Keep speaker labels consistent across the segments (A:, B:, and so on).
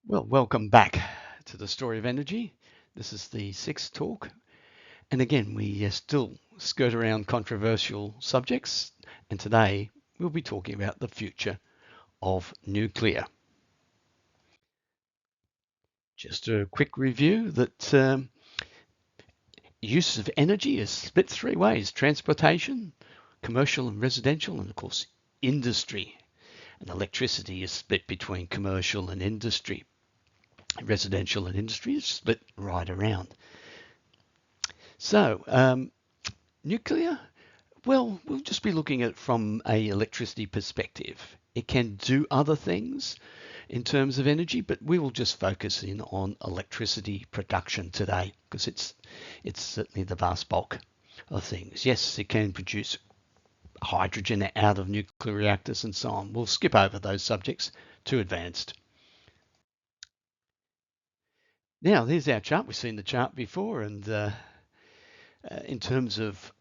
A: Well, welcome back to the Story of Energy. This is the sixth talk. And again, we still skirt around controversial subjects. And today we'll be talking about the future of nuclear. Just a quick review that use of energy is split three ways: transportation, commercial and residential, and of course, industry. And electricity is split between commercial and industry. Residential and industry is split right around. So, nuclear, well, we'll just be looking at it from a electricity perspective. It can do other things in terms of energy, but we will just focus in on electricity production today because it's certainly the vast bulk of things. Yes, it can produce hydrogen out of nuclear reactors and so on. We'll skip over those subjects, too advanced. Now, there's our chart. We've seen the chart before, and in terms of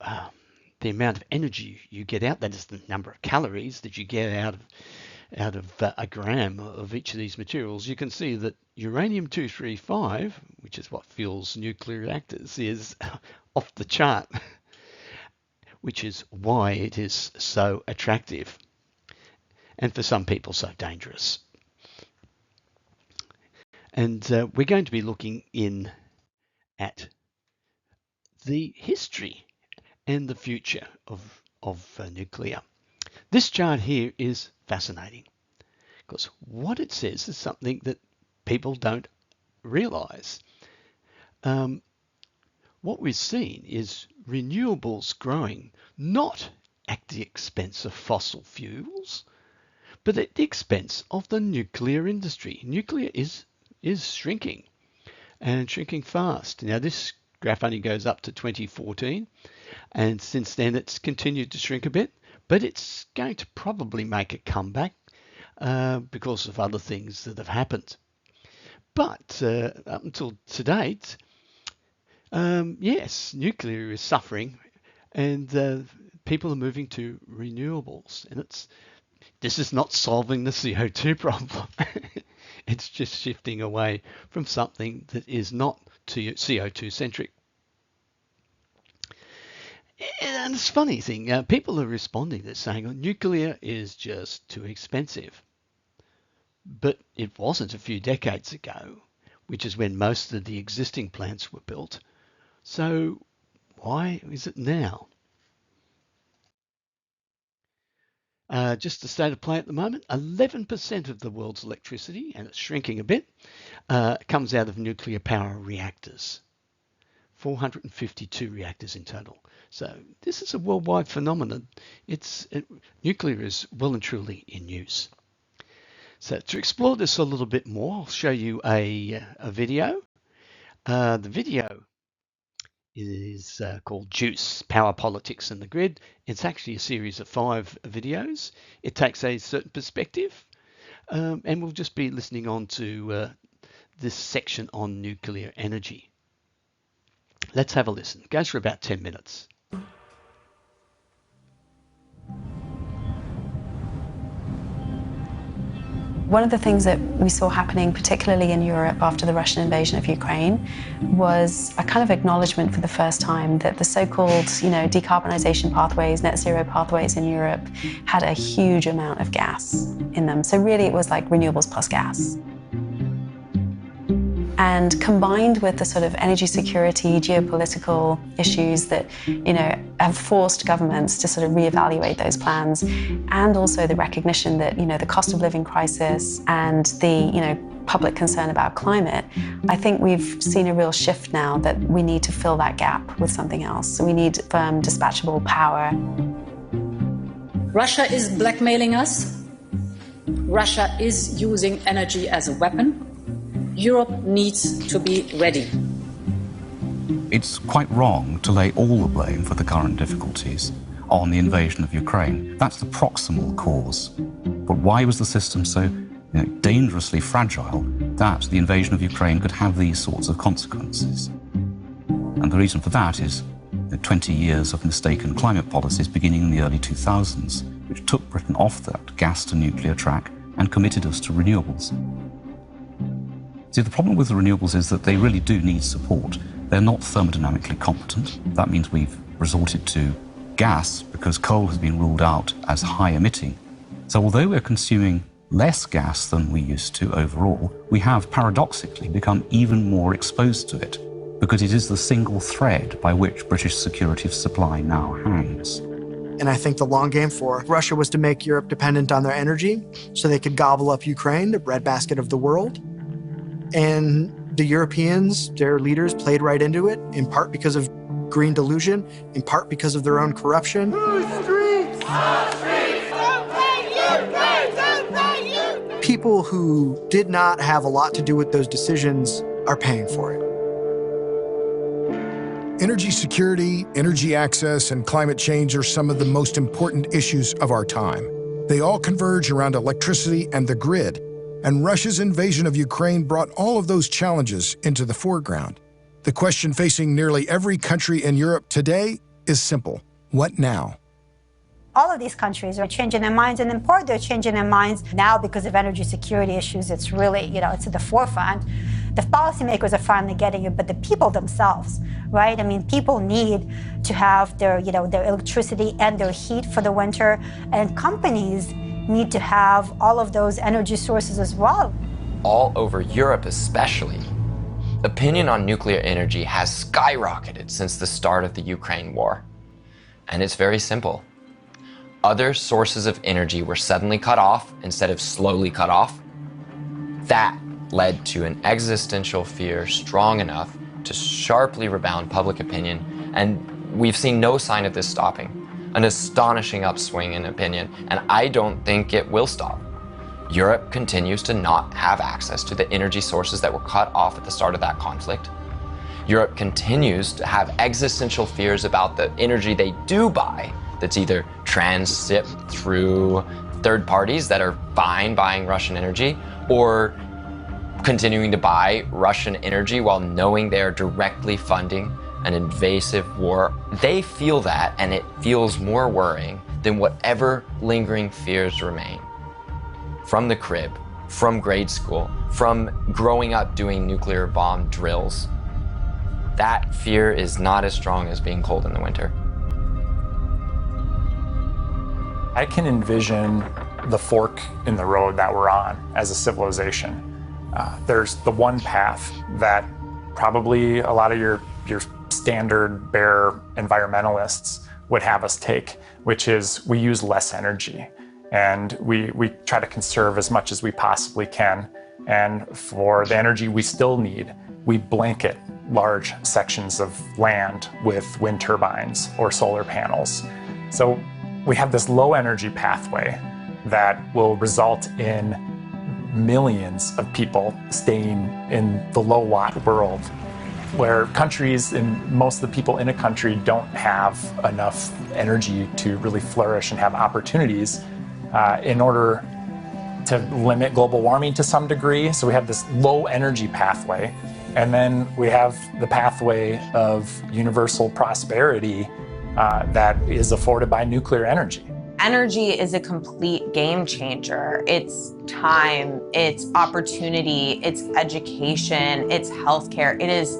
A: the amount of energy you get out, that is the number of calories that you get out of a gram of each of these materials, you can see that uranium-235, which is what fuels nuclear reactors, is off the chart, which is why it is so attractive and for some people so dangerous. And we're going to be looking in at the history and the future of nuclear. This chart here is fascinating because what it says is something that people don't realize. What we've seen is renewables growing not at the expense of fossil fuels, but at the expense of the nuclear industry. Nuclear is shrinking and shrinking fast. Now this graph only goes up to 2014, and since then it's continued to shrink a bit, but it's going to probably make a comeback because of other things that have happened. But up until to date, yes, nuclear is suffering, and people are moving to renewables, and this is not solving the CO2 problem. It's just shifting away from something that is not CO2 centric. And it's a funny thing, people are responding to saying, oh, nuclear is just too expensive. But it wasn't a few decades ago, which is when most of the existing plants were built. So why is it now? Just the state of play at the moment, 11% of the world's electricity, and it's shrinking a bit, comes out of nuclear power reactors. 452 reactors in total. So this is a worldwide phenomenon. Nuclear is well and truly in use. So to explore this a little bit more, I'll show you a video. The video is called Juice, Power, Politics and the Grid. It's actually a series of 5 videos. It takes a certain perspective, and we'll just be listening on to this section on nuclear energy. Let's have a listen. It goes for about 10 minutes.
B: One of the things that we saw happening, particularly in Europe after the Russian invasion of Ukraine, was a kind of acknowledgement for the first time that the so-called, decarbonization pathways, net zero pathways in Europe had a huge amount of gas in them. So really it was like renewables plus gas. And combined with the sort of energy security, geopolitical issues that, have forced governments to sort of reevaluate those plans, and also the recognition that, the cost of living crisis and the, public concern about climate, I think we've seen a real shift now that we need to fill that gap with something else. So we need firm, dispatchable power.
C: Russia is blackmailing us. Russia is using energy as a weapon. Europe needs to be ready.
D: It's quite wrong to lay all the blame for the current difficulties on the invasion of Ukraine. That's the proximal cause. But why was the system so dangerously fragile that the invasion of Ukraine could have these sorts of consequences? And the reason for that is 20 years of mistaken climate policies beginning in the early 2000s, which took Britain off that gas to nuclear track and committed us to renewables. See, the problem with the renewables is that they really do need support. They're not thermodynamically competent. That means we've resorted to gas because coal has been ruled out as high emitting. So although we're consuming less gas than we used to overall, we have paradoxically become even more exposed to it because it is the single thread by which British security of supply now hangs.
E: And I think the long game for Russia was to make Europe dependent on their energy so they could gobble up Ukraine, the breadbasket of the world. And the Europeans, their leaders, played right into it, in part because of green delusion, in part because of their own corruption. People who did not have a lot to do with those decisions are paying for it.
F: Energy security, energy access, and climate change are some of the most important issues of our time. They all converge around electricity and the grid, and Russia's invasion of Ukraine brought all of those challenges into the foreground. The question facing nearly every country in Europe today is simple: what now?
G: All of these countries are changing their minds, and in part they're changing their minds now because of energy security issues. It's really, it's at the forefront. The policymakers are finally getting it, but the people themselves, right? I mean, people need to have their, their electricity and their heat for the winter, and companies need to have all of those energy sources as well.
H: All over Europe especially, opinion on nuclear energy has skyrocketed since the start of the Ukraine war. And it's very simple. Other sources of energy were suddenly cut off instead of slowly cut off. That led to an existential fear strong enough to sharply rebound public opinion, and we've seen no sign of this stopping. An astonishing upswing in opinion, and I don't think it will stop. Europe continues to not have access to the energy sources that were cut off at the start of that conflict. Europe continues to have existential fears about the energy they do buy that's either transit through third parties that are fine buying Russian energy, or continuing to buy Russian energy while knowing they're directly funding an invasive war. They feel that, and it feels more worrying than whatever lingering fears remain. From the crib, from grade school, from growing up doing nuclear bomb drills, that fear is not as strong as being cold in the winter.
I: I can envision the fork in the road that we're on as a civilization. There's the one path that probably a lot of your standard bare environmentalists would have us take, which is we use less energy and we try to conserve as much as we possibly can. And for the energy we still need, we blanket large sections of land with wind turbines or solar panels. So we have this low energy pathway that will result in millions of people staying in the low watt world, where countries and most of the people in a country don't have enough energy to really flourish and have opportunities in order to limit global warming to some degree. So we have this low energy pathway, and then we have the pathway of universal prosperity that is afforded by nuclear energy.
J: Energy is a complete game changer. It's time, it's opportunity, it's education, it's healthcare, it is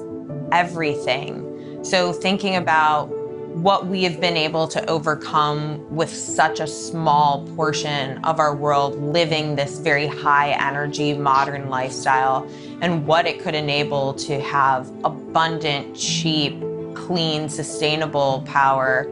J: everything. So thinking about what we have been able to overcome with such a small portion of our world living this very high energy modern lifestyle, and what it could enable to have abundant, cheap, clean, sustainable power.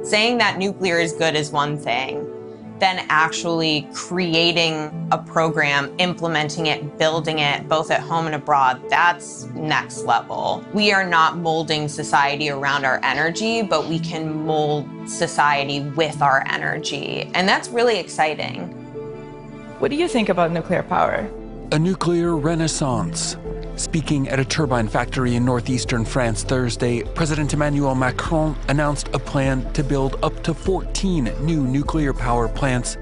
J: Saying that nuclear is good is one thing, then actually creating a program, implementing it, building it, both at home and abroad, that's next level. We are not molding society around our energy, but we can mold society with our energy. And that's really exciting.
K: What do you think about nuclear power?
L: A nuclear renaissance. Speaking at a turbine factory in northeastern France Thursday, President Emmanuel Macron announced a plan to build up to 14 new nuclear power plants.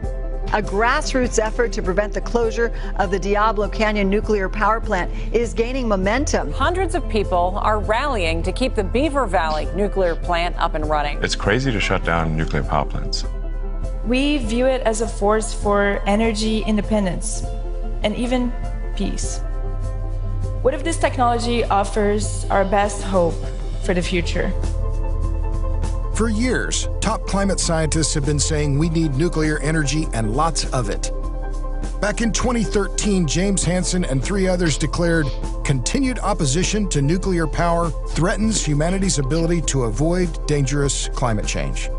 M: A grassroots effort to prevent the closure of the Diablo Canyon nuclear power plant is gaining momentum.
N: Hundreds of people are rallying to keep the Beaver Valley nuclear plant up and running.
O: It's crazy to shut down nuclear power plants.
K: We view it as a force for energy independence and even peace. What if this technology offers our best hope for the future?
F: For years, top climate scientists have been saying we need nuclear energy and lots of it. Back in 2013, James Hansen and 3 others declared continued opposition to nuclear power threatens humanity's ability to avoid dangerous climate change.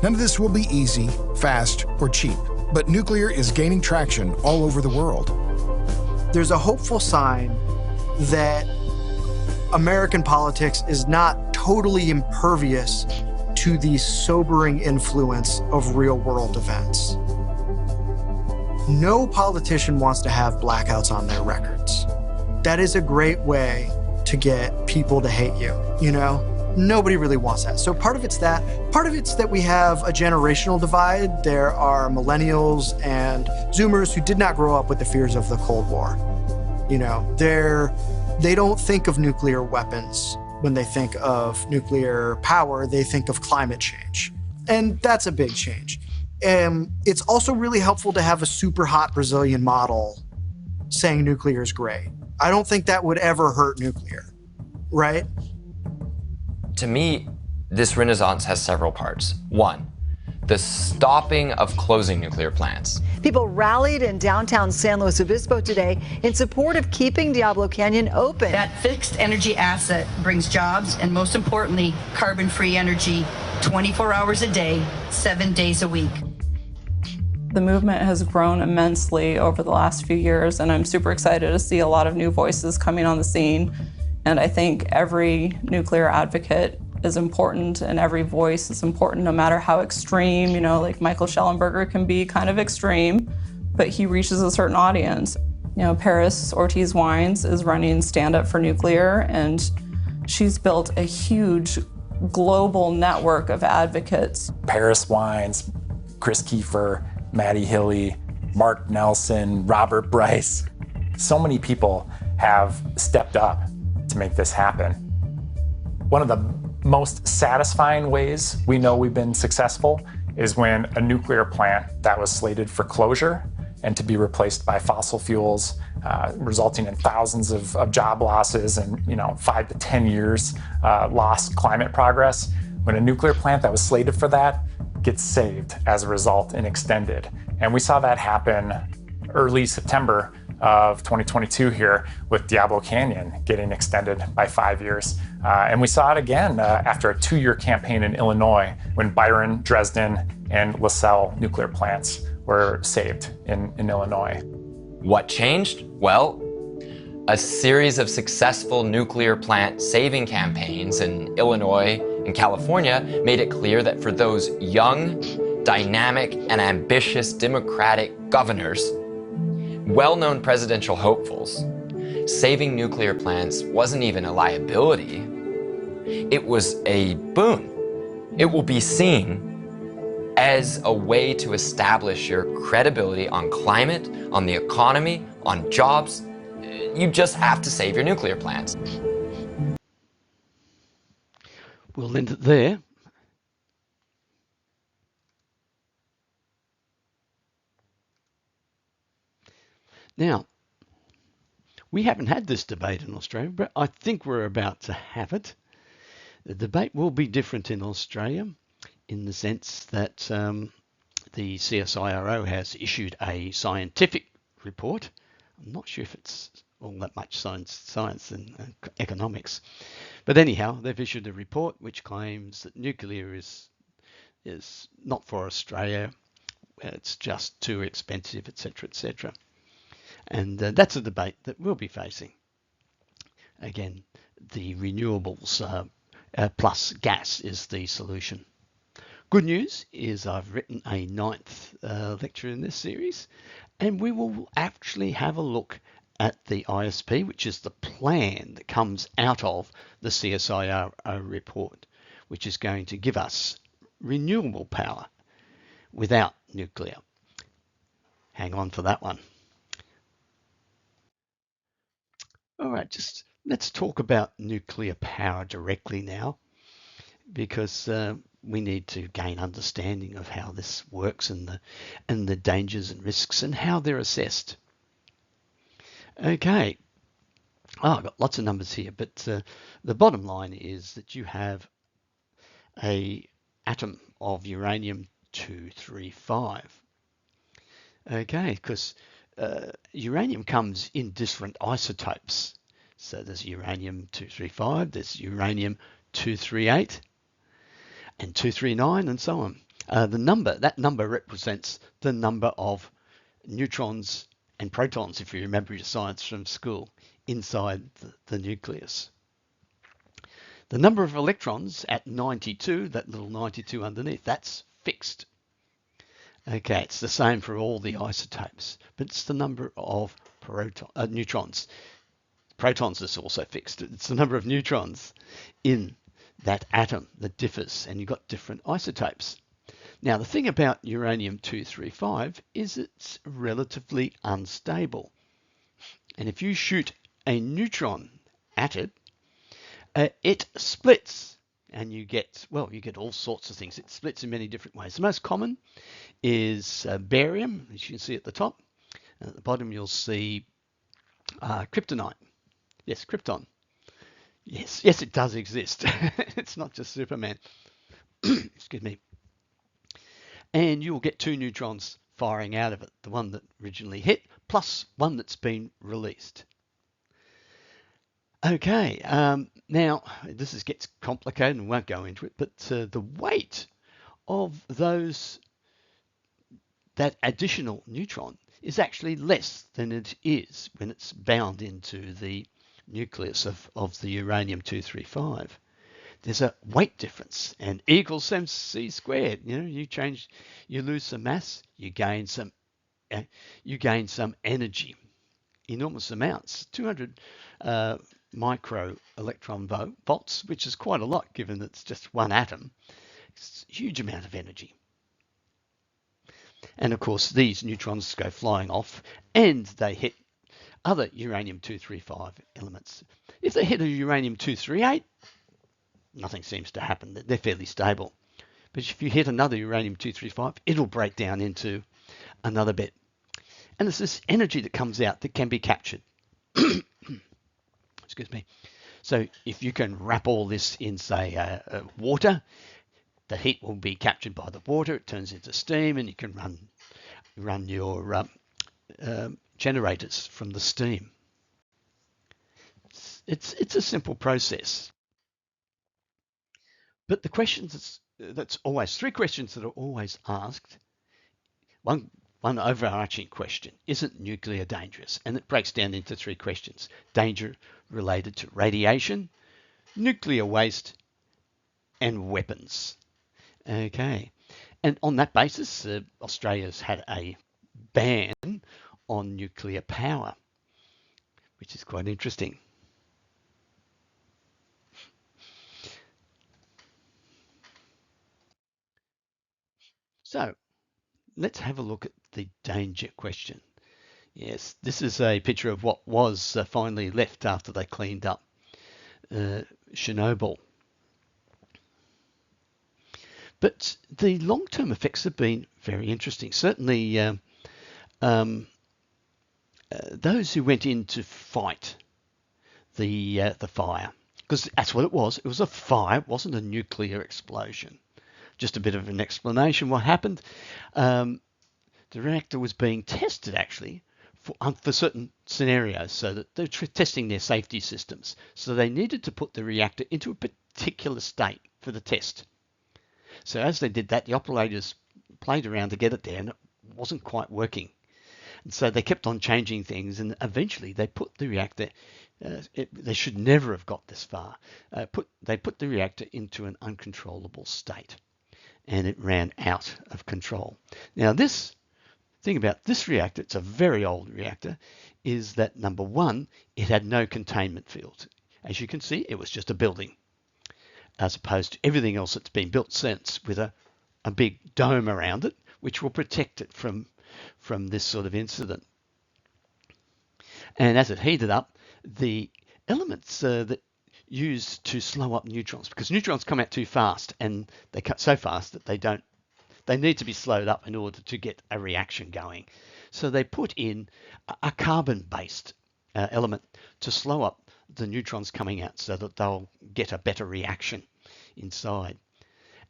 F: None of this will be easy, fast, or cheap, but nuclear is gaining traction all over the world.
E: There's a hopeful sign that American politics is not totally impervious to the sobering influence of real-world events. No politician wants to have blackouts on their records. That is a great way to get people to hate you, you know? Nobody really wants that. So part of it's that. Part of it's that we have a generational divide. There are millennials and Zoomers who did not grow up with the fears of the Cold War. You know, they don't think of nuclear weapons when they think of nuclear power. They think of climate change. And that's a big change. It's also really helpful to have a super hot Brazilian model saying nuclear is great. I don't think that would ever hurt nuclear, right?
H: To me, this renaissance has several parts. One, the stopping of closing nuclear plants.
M: People rallied in downtown San Luis Obispo today in support of keeping Diablo Canyon open.
P: That fixed energy asset brings jobs and, most importantly, carbon-free energy 24 hours a day, 7 days a week.
Q: The movement has grown immensely over the last few years, and I'm super excited to see a lot of new voices coming on the scene. And I think every nuclear advocate is important, and every voice is important, no matter how extreme. You know, like Michael Schellenberger can be kind of extreme, but he reaches a certain audience. You know, Paris Ortiz Wines is running Stand Up for Nuclear, and she's built a huge global network of advocates.
I: Paris Wines, Chris Kiefer, Maddie Hilly, Mark Nelson, Robert Bryce. So many people have stepped up to make this happen. One of the most satisfying ways we know we've been successful is when a nuclear plant that was slated for closure and to be replaced by fossil fuels, resulting in thousands of job losses and 5 to 10 years lost climate progress. When a nuclear plant that was slated for that gets saved as a result and extended. And we saw that happen early September of 2022 here with Diablo Canyon getting extended by 5 years. And we saw it again after a 2-year campaign in Illinois when Byron, Dresden, and LaSalle nuclear plants were saved in Illinois.
H: What changed? Well, a series of successful nuclear plant saving campaigns in Illinois and California made it clear that for those young, dynamic, and ambitious Democratic governors, well-known presidential hopefuls, saving nuclear plants wasn't even a liability. It was a boon. It will be seen as a way to establish your credibility on climate, on the economy, on jobs. You just have to save your nuclear plants.
A: We'll end it there. Now, we haven't had this debate in Australia, but I think we're about to have it. The debate will be different in Australia in the sense that the CSIRO has issued a scientific report. I'm not sure if it's all that much science and economics. But anyhow, they've issued a report which claims that nuclear is not for Australia. It's just too expensive, etc., etc. And that's a debate that we'll be facing. Again, the renewables plus gas is the solution. Good news is I've written a 9th lecture in this series, and we will actually have a look at the ISP, which is the plan that comes out of the CSIRO report, which is going to give us renewable power without nuclear. Hang on for that one. All right, just let's talk about nuclear power directly now, because we need to gain understanding of how this works and the dangers and risks and how they're assessed. Okay, I've got lots of numbers here, but the bottom line is that you have a atom of uranium-235. Okay, because uranium comes in different isotopes. So there's uranium-235, there's uranium-238, and 239, and so on. That number represents the number of neutrons and protons, if you remember your science from school, inside the nucleus. The number of electrons at 92, that little 92 underneath, that's fixed. Okay, it's the same for all the isotopes, but it's the number of neutrons. Protons is also fixed. It's the number of neutrons in that atom that differs, and you've got different isotopes. Now, the thing about uranium-235 is it's relatively unstable. And if you shoot a neutron at it, it splits, and you get all sorts of things. It splits in many different ways. The most common is barium, as you can see at the top. And at the bottom, you'll see kryptonite. Yes, krypton. Yes, it does exist. It's not just Superman. Excuse me. And you'll get two neutrons firing out of it, the one that originally hit, plus one that's been released. Okay, now this gets complicated and won't go into it, but the weight of that additional neutron is actually less than it is when it's bound into the nucleus of the uranium-235. There's a weight difference, and E equals mc squared. You lose some mass, you gain some energy, enormous amounts, 200 micro electron volts, which is quite a lot given it's just one atom. It's a huge amount of energy. And of course, these neutrons go flying off, and they hit other uranium-235 elements. If they hit a uranium-238, nothing seems to happen. They're fairly stable. But if you hit another uranium-235, it'll break down into another bit. And there's this energy that comes out that can be captured. Excuse me. So if you can wrap all this in, say, water, the heat will be captured by the water. It turns into steam, and you can run your generators from the steam. It's a simple process. But the questions three questions that are always asked. One overarching question: isn't nuclear dangerous? And it breaks down into three questions: danger related to radiation, nuclear waste, and weapons. Okay, and on that basis, Australia's had a ban on nuclear power, which is quite interesting. So let's have a look at the danger question. Yes, this is a picture of what was finally left after they cleaned up Chernobyl. But the long-term effects have been very interesting. Certainly, those who went in to fight the fire, because that's what it was. It was a fire. It wasn't a nuclear explosion. Just a bit of an explanation what happened. The reactor was being tested actually for certain scenarios, so that they're testing their safety systems. So they needed to put the reactor into a particular state for the test. So as they did that, the operators played around to get it there, and it wasn't quite working. And so they kept on changing things, and eventually they put the reactor, they should never have got this far, they put the reactor into an uncontrollable state, and it ran out of control. Now this thing about this reactor, it's a very old reactor, is that number one, it had no containment field. As you can see, it was just a building, as opposed to everything else that's been built since with a big dome around it, which will protect it from this sort of incident. And as it heated up, the elements that used to slow up neutrons, because neutrons come out too fast, and they cut so fast that they need to be slowed up in order to get a reaction going. So they put in a carbon-based element to slow up the neutrons coming out so that they'll get a better reaction inside.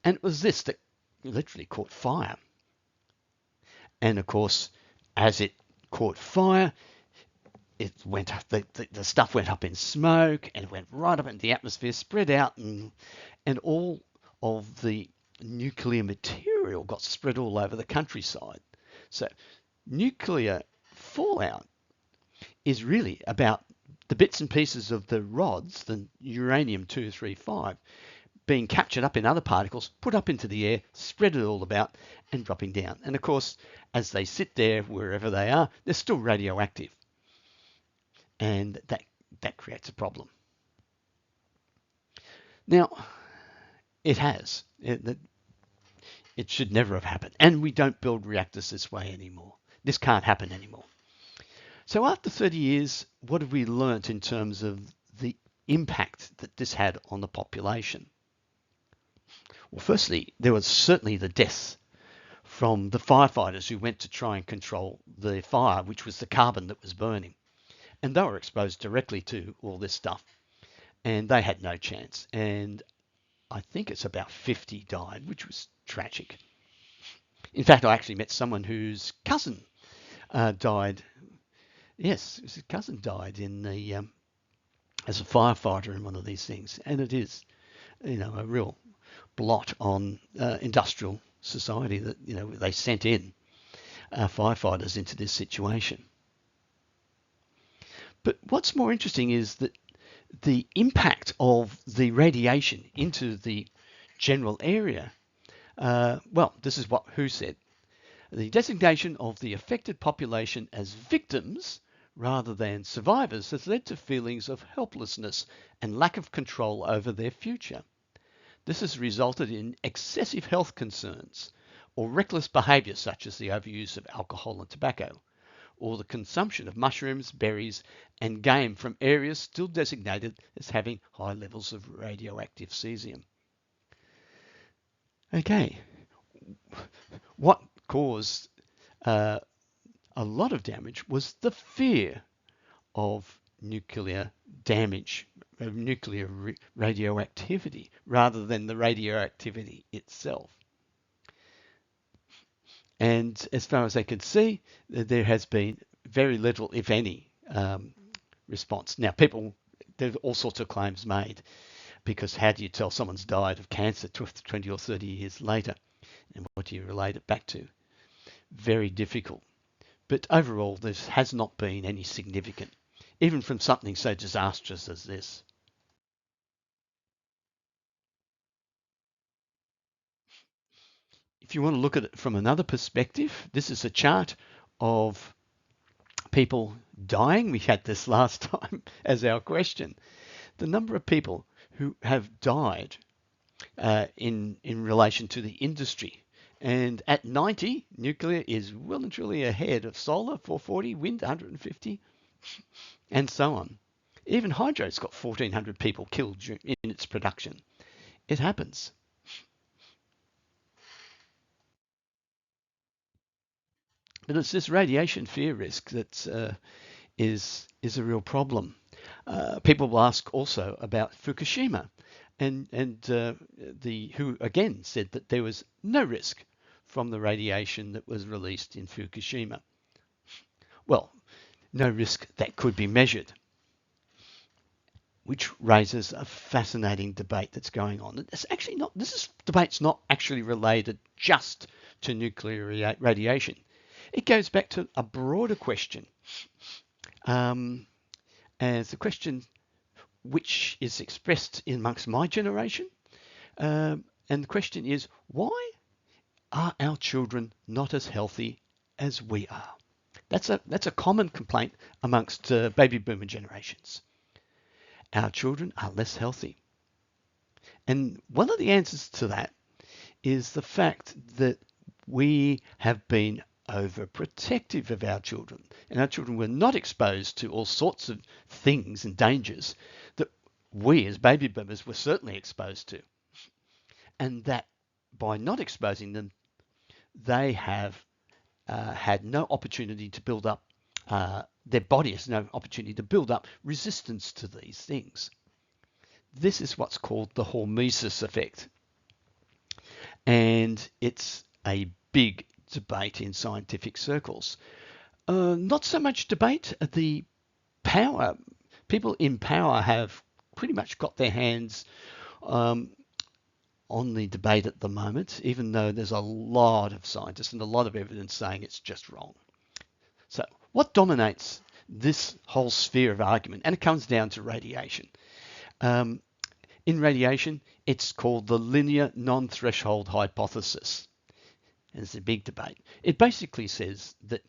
A: And it was this that literally caught fire. And of course, as it caught fire, it went up, the stuff went up in smoke and it went right up into the atmosphere, spread out, and all of the nuclear material got spread all over the countryside. So nuclear fallout is really about the bits and pieces of the rods, the uranium-235, being captured up in other particles, put up into the air, spread it all about, and dropping down. And of course, as they sit there, wherever they are, they're still radioactive. And that creates a problem. Now, it has. It should never have happened. And we don't build reactors this way anymore. This can't happen anymore. So after 30 years, what have we learnt in terms of the impact that this had on the population? Well, firstly, there was certainly the deaths from the firefighters who went to try and control the fire, which was the carbon that was burning. And they were exposed directly to all this stuff. And they had no chance. And I think it's about 50 died, which was tragic. In fact, I actually met someone whose cousin died. Yes, his cousin died in the as a firefighter in one of these things. And it is, a real blot on industrial society that, they sent in firefighters into this situation. But what's more interesting is that the impact of the radiation into the general area, this is what WHO said. The designation of the affected population as victims rather than survivors has led to feelings of helplessness and lack of control over their future. This has resulted in excessive health concerns or reckless behaviour such as the overuse of alcohol and tobacco, or the consumption of mushrooms, berries, and game from areas still designated as having high levels of radioactive cesium. Okay, what caused a lot of damage was the fear of nuclear damage, of nuclear radioactivity, rather than the radioactivity itself. And as far as I could see, there has been very little, if any, response. Now, there are all sorts of claims made, because how do you tell someone's died of cancer 20 or 30 years later? And what do you relate it back to? Very difficult. But overall, there has not been any significant, even from something so disastrous as this. If you want to look at it from another perspective, this is a chart of people dying. We had this last time as our question. The number of people who have died in relation to the industry. And at 90, nuclear is well and truly ahead of solar, 440, wind, 150, and so on. Even hydro's got 1,400 people killed in its production. It happens. But it's this radiation fear risk that is a real problem. People will ask also about Fukushima, and WHO again said that there was no risk from the radiation that was released in Fukushima. Well, no risk that could be measured, which raises a fascinating debate that's going on. It's actually not. This debate's not actually related just to nuclear radiation. It goes back to a broader question, as the question which is expressed amongst my generation, and the question is, why are our children not as healthy as we are? That's a common complaint amongst baby boomer generations. Our children are less healthy. And one of the answers to that is the fact that we have been overprotective of our children, and our children were not exposed to all sorts of things and dangers that we as baby boomers were certainly exposed to, and that by not exposing them, they have had no opportunity to build up their body has no opportunity to build up resistance to these things. This is what's called the hormesis effect. And it's a big debate in scientific circles. Not so much debate. The people in power have pretty much got their hands on the debate at the moment, even though there's a lot of scientists and a lot of evidence saying it's just wrong. So what dominates this whole sphere of argument? And it comes down to radiation. In radiation, it's called the linear non-threshold hypothesis. And it's a big debate. It basically says that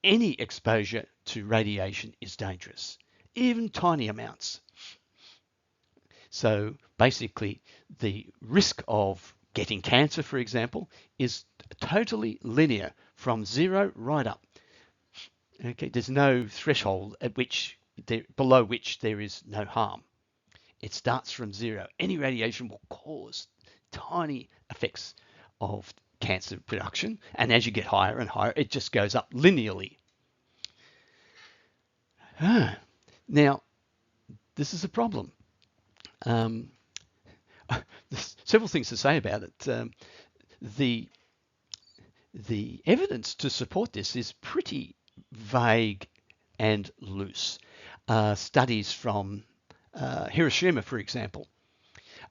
A: any exposure to radiation is dangerous, even tiny amounts. So basically, the risk of getting cancer, for example, is totally linear from 0 right up. Okay, there's no threshold below which there is no harm. It starts from 0. Any radiation will cause tiny effects of cancer production, and as you get higher and higher, it just goes up linearly. Now, this is a problem. There's several things to say about it. The evidence to support this is pretty vague and loose. Studies from Hiroshima, for example,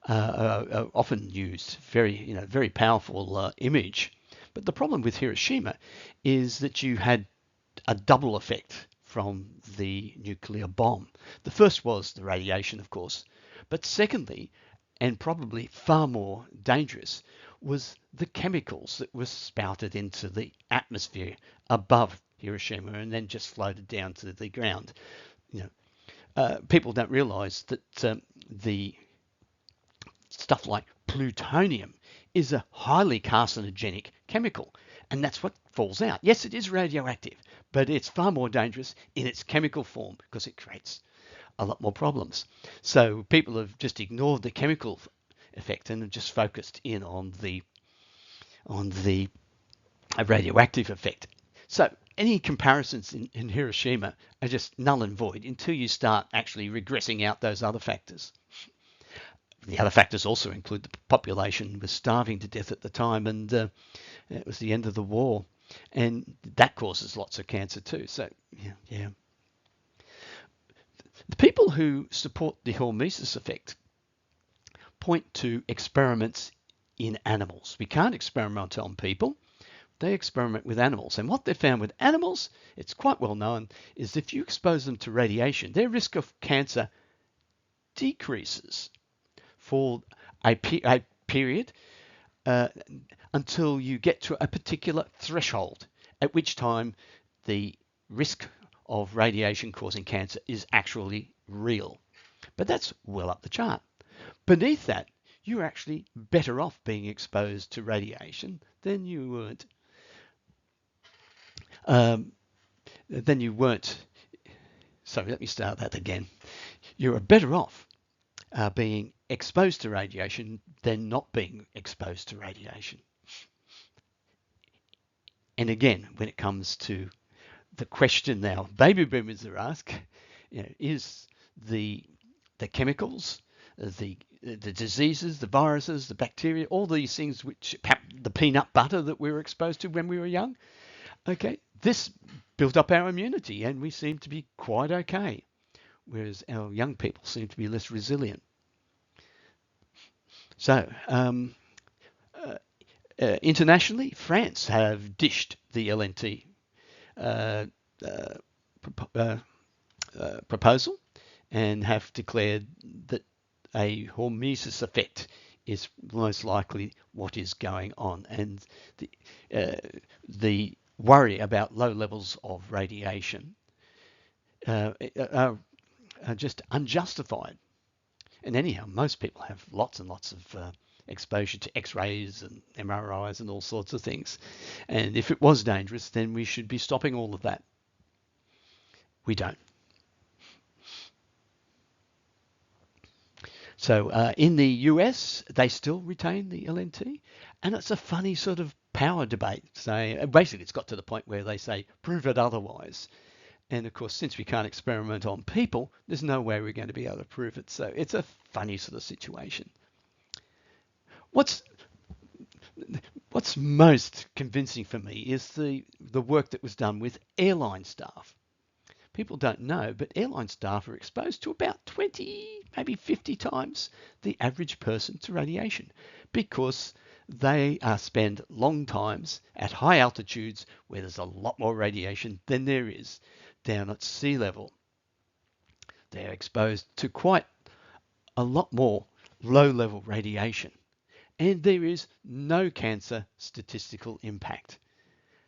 A: are often used. Very powerful image. But the problem with Hiroshima is that you had a double effect from the nuclear bomb. The first was the radiation, of course, but secondly, and probably far more dangerous, was the chemicals that were spouted into the atmosphere above Hiroshima and then just floated down to the ground. People don't realize that the stuff like plutonium is a highly carcinogenic chemical, and that's what falls out. Yes, it is radioactive, but it's far more dangerous in its chemical form because it creates a lot more problems. So people have just ignored the chemical effect and have just focused in on the radioactive effect. So any comparisons in Hiroshima are just null and void until you start actually regressing out those other factors. The other factors also include the population was starving to death at the time, and it was the end of the war, and that causes lots of cancer too. So yeah. The people who support the hormesis effect point to experiments in animals. We can't experiment on people. They experiment with animals. And what they found with animals, it's quite well known, is if you expose them to radiation, their risk of cancer decreases for a period until you get to a particular threshold, at which time the risk of radiation causing cancer is actually real. But that's well up the chart. Beneath that, you're actually better off being exposed to radiation than you weren't. Sorry, let me start that again. You're better off being exposed to radiation than not being exposed to radiation. And again, when it comes to the question now baby boomers are asked, is the chemicals, the diseases, the viruses, the bacteria, all these things, the peanut butter that we were exposed to when we were young, okay, this built up our immunity and we seem to be quite okay, whereas our young people seem to be less resilient. So internationally, France have dished the LNT proposal and have declared that a hormesis effect is most likely what is going on, and the worry about low levels of radiation are just unjustified. And anyhow, most people have lots and lots of exposure to X-rays and MRIs and all sorts of things. And if it was dangerous, then we should be stopping all of that. We don't. So in the US, they still retain the LNT. And it's a funny sort of power debate. Basically, it's got to the point where they say, prove it otherwise. And of course, since we can't experiment on people, there's no way we're going to be able to prove it. So it's a funny sort of situation. What's most convincing for me is the work that was done with airline staff. People don't know, but airline staff are exposed to about 20, maybe 50 times the average person to radiation because they spend long times at high altitudes where there's a lot more radiation than there is down at sea level. They're exposed to quite a lot more low-level radiation, and there is no cancer statistical impact.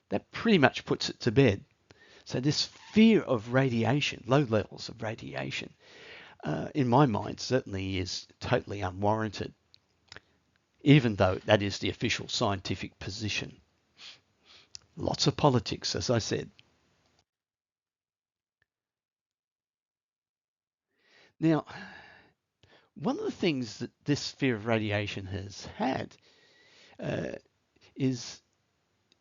A: That pretty much puts it to bed. So this fear of radiation, low levels of radiation, in my mind certainly is totally unwarranted, even though that is the official scientific position. Lots of politics, as I said. Now, one of the things that this fear of radiation has had is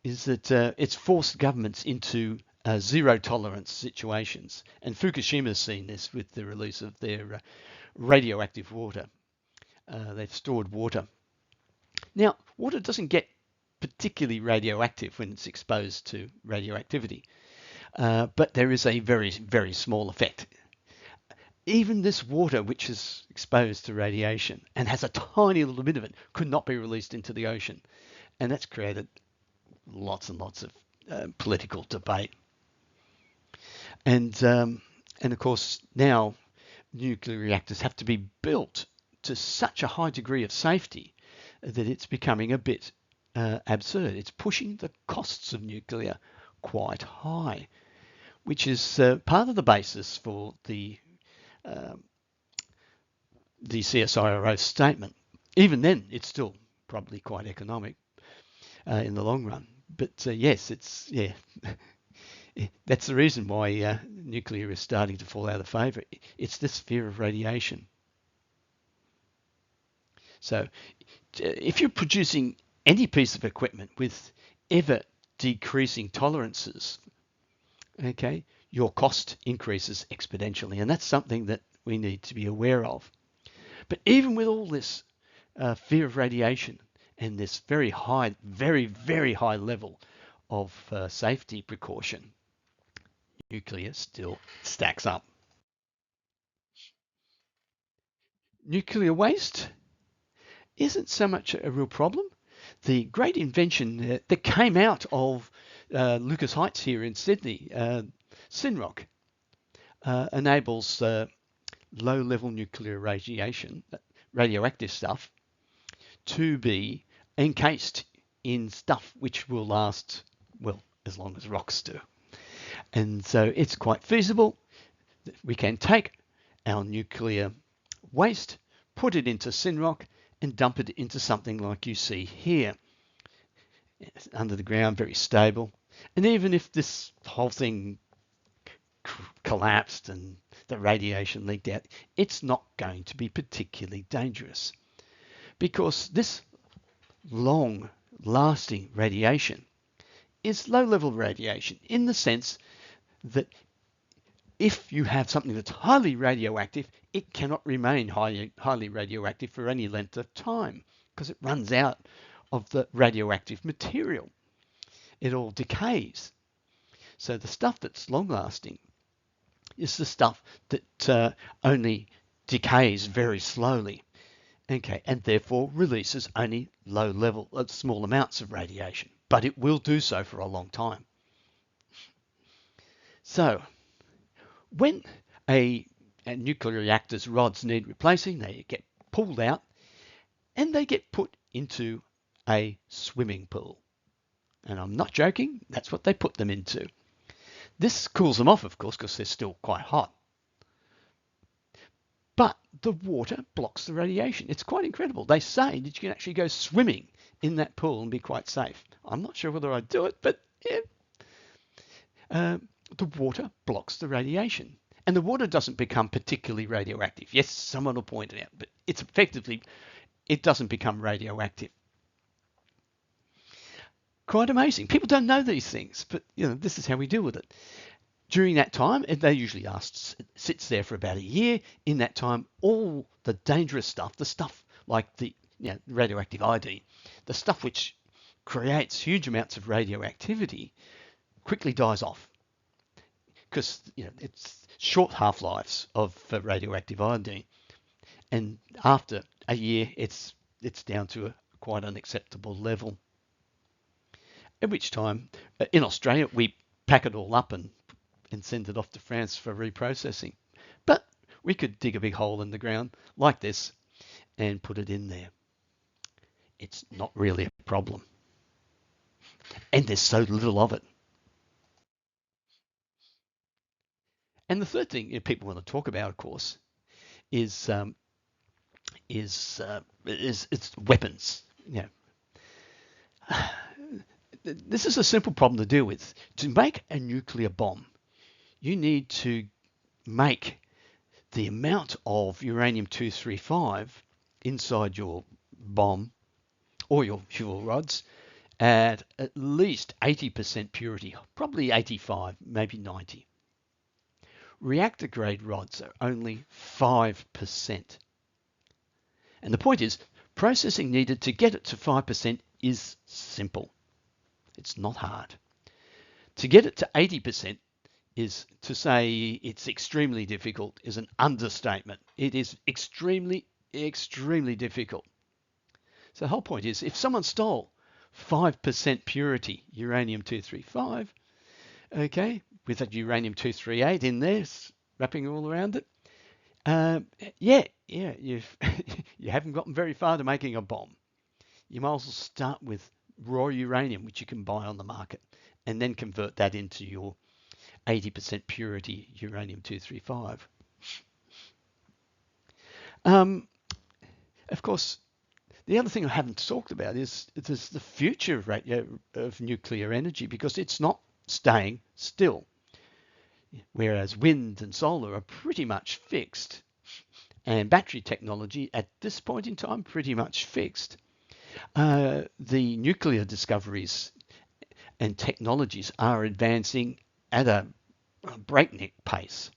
A: that it's forced governments into zero tolerance situations. And Fukushima's seen this with the release of their radioactive water. They've stored water. Now, water doesn't get particularly radioactive when it's exposed to radioactivity, but there is a very, very small effect. Even this water, which is exposed to radiation and has a tiny little bit of it, could not be released into the ocean. And that's created lots and lots of political debate. And of course, now nuclear reactors have to be built to such a high degree of safety that it's becoming a bit absurd. It's pushing the costs of nuclear quite high, which is part of the basis for the CSIRO statement. Even then, it's still probably quite economic in the long run. But yes, that's the reason why nuclear is starting to fall out of favour. It's this fear of radiation. So if you're producing any piece of equipment with ever decreasing tolerances, okay, your cost increases exponentially, and that's something that we need to be aware of. But even with all this fear of radiation and this very high, very, very high level of safety precaution, nuclear still stacks up. Nuclear waste isn't so much a real problem. The great invention that came out of Lucas Heights here in Sydney, Synroc, enables low-level nuclear radiation, radioactive stuff, to be encased in stuff which will last, well, as long as rocks do. And so it's quite feasible that we can take our nuclear waste, put it into Synroc, and dump it into something like you see here. It's under the ground, very stable. And even if this whole thing collapsed and the radiation leaked out, it's not going to be particularly dangerous, because this long-lasting radiation is low-level radiation in the sense that if you have something that's highly radioactive, it cannot remain highly radioactive for any length of time because it runs out of the radioactive material. It all decays. So the stuff that's long-lasting is the stuff that only decays very slowly, okay, and therefore releases only low-level, small amounts of radiation, but it will do so for a long time. So when a nuclear reactor's rods need replacing, they get pulled out and they get put into a swimming pool. And I'm not joking, that's what they put them into. This cools them off, of course, because they're still quite hot. But the water blocks the radiation. It's quite incredible. They say that you can actually go swimming in that pool and be quite safe. I'm not sure whether I'd do it, but yeah. The water blocks the radiation. And the water doesn't become particularly radioactive. Yes, someone will point it out, but it's effectively, it doesn't become radioactive. quite amazing. People don't know these things, but this is how we deal with it. During that time, they usually sits there for about a year. In that time, all the dangerous stuff, the stuff like the radioactive iodine, the stuff which creates huge amounts of radioactivity, quickly dies off, because it's short half-lives of radioactive iodine, and after a year, it's down to a quite unacceptable level. At which time, in Australia, we pack it all up and send it off to France for reprocessing. But we could dig a big hole in the ground like this and put it in there. It's not really a problem. And there's so little of it. And the third thing people want to talk about, of course, is weapons. This is a simple problem to deal with. To make a nuclear bomb, you need to make the amount of uranium-235 inside your bomb or your fuel rods at least 80% purity, probably 85, maybe 90. Reactor-grade rods are only 5%. And the point is, processing needed to get it to 5% is simple. It's not hard. To get it to 80% is to say it's extremely difficult is an understatement. It is extremely, extremely difficult. So the whole point is, if someone stole 5% purity uranium-235, okay, with that uranium-238 in there, wrapping all around it, you haven't gotten very far to making a bomb. You might as well start with raw uranium, which you can buy on the market, and then convert that into your 80% purity uranium-235. Of course, the other thing I haven't talked about is the future of nuclear energy, because it's not staying still. Whereas wind and solar are pretty much fixed, and battery technology at this point in time pretty much fixed. The nuclear discoveries and technologies are advancing at a breakneck pace.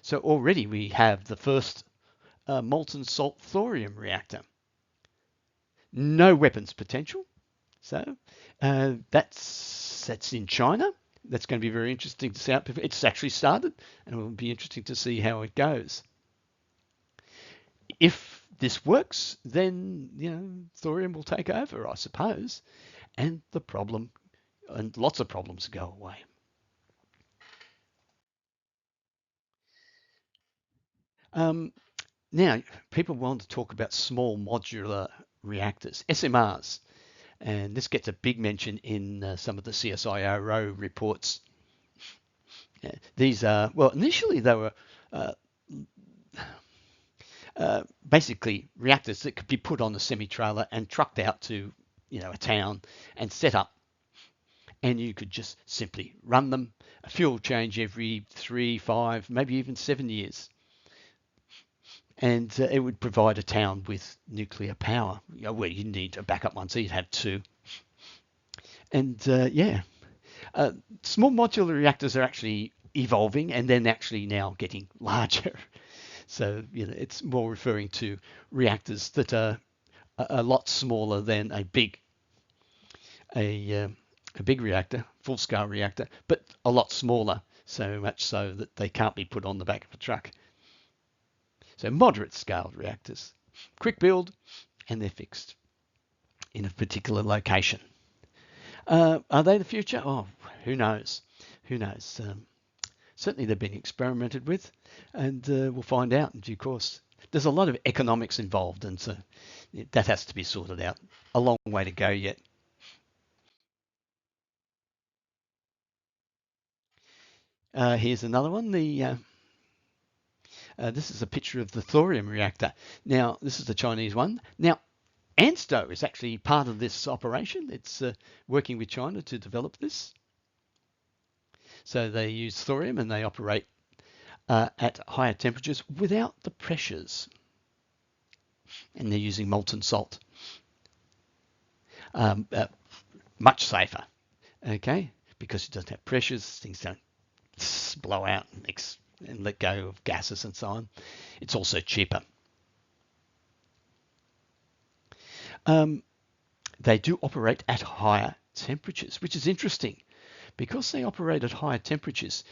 A: So already we have the first molten salt thorium reactor. No weapons potential. So that's in China. That's going to be very interesting to see how it's actually started, and it will be interesting to see how it goes. If this works, then thorium will take over, I suppose, and the problem, and lots of problems go away. Now, people want to talk about small modular reactors, SMRs. And this gets a big mention in some of the CSIRO reports. These are, well, initially they were basically reactors that could be put on a semi-trailer and trucked out to, a town and set up. And you could just simply run them, a fuel change every 3, 5, maybe even 7 years. And it would provide a town with nuclear power, where you need a backup one, so you'd have 2. And small modular reactors are actually evolving, and then actually now getting larger. So it's more referring to reactors that are a lot smaller than a big reactor, full-scale reactor, but a lot smaller, so much so that they can't be put on the back of a truck. So moderate scaled reactors, quick build, and they're fixed in a particular location. Are they the future? Oh, who knows? Who knows? Certainly they've been experimented with, and we'll find out in due course. There's a lot of economics involved, and so that has to be sorted out. A long way to go yet. Here's another one. This is a picture of the thorium reactor. Now, this is the Chinese one. Now, ANSTO is actually part of this operation. It's working with China to develop this. So they use thorium and they operate at higher temperatures without the pressures. And they're using molten salt. Much safer, Okay, because it doesn't have pressures, things don't blow out and let go of gases and so on. It's also cheaper. They do operate at higher temperatures, which is interesting. Because they operate at higher temperatures,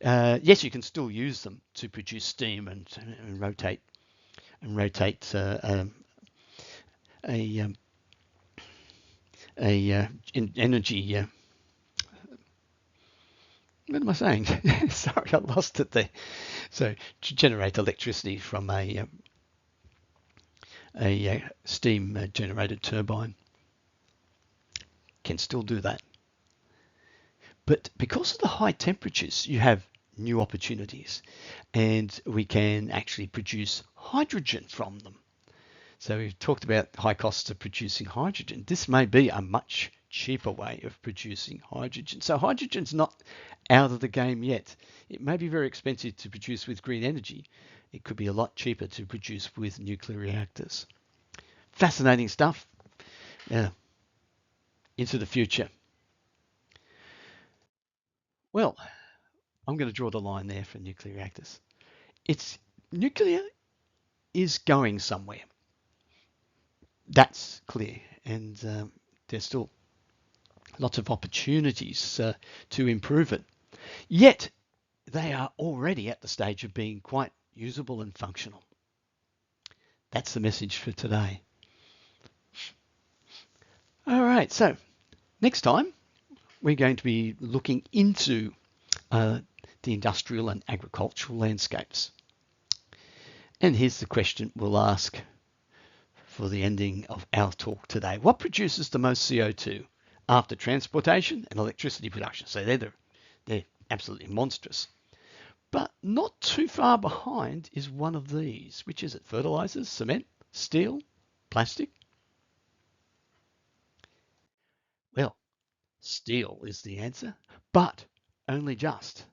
A: yes, you can still use them to produce steam and rotate energy. What am I saying? Sorry, I lost it there. So to generate electricity from a steam generated turbine, can still do that. But because of the high temperatures, you have new opportunities, and we can actually produce hydrogen from them. So we've talked about high costs of producing hydrogen. This may be a much cheaper way of producing hydrogen. So hydrogen's not out of the game yet. It may be very expensive to produce with green energy. It could be a lot cheaper to produce with nuclear reactors. Fascinating stuff. Yeah. Into the future. Well, I'm going to draw the line there for nuclear reactors. Nuclear is going somewhere. That's clear, and there's still lots of opportunities to improve it. Yet, they are already at the stage of being quite usable and functional. That's the message for today. All right, so next time we're going to be looking into the industrial and agricultural landscapes. And here's the question we'll ask for the ending of our talk today. What produces the most CO2 after transportation and electricity production? So they're absolutely monstrous. But not too far behind is one of these. Which is it? Fertilizers, cement, steel, plastic? Well, steel is the answer, but only just.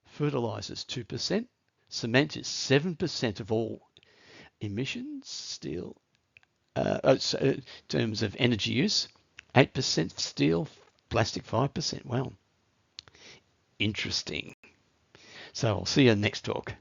A: Fertilizers 2%, cement is 7% of all emissions, steel, in terms of energy use, 8% steel, plastic 5%. Well, interesting. So I'll see you next talk.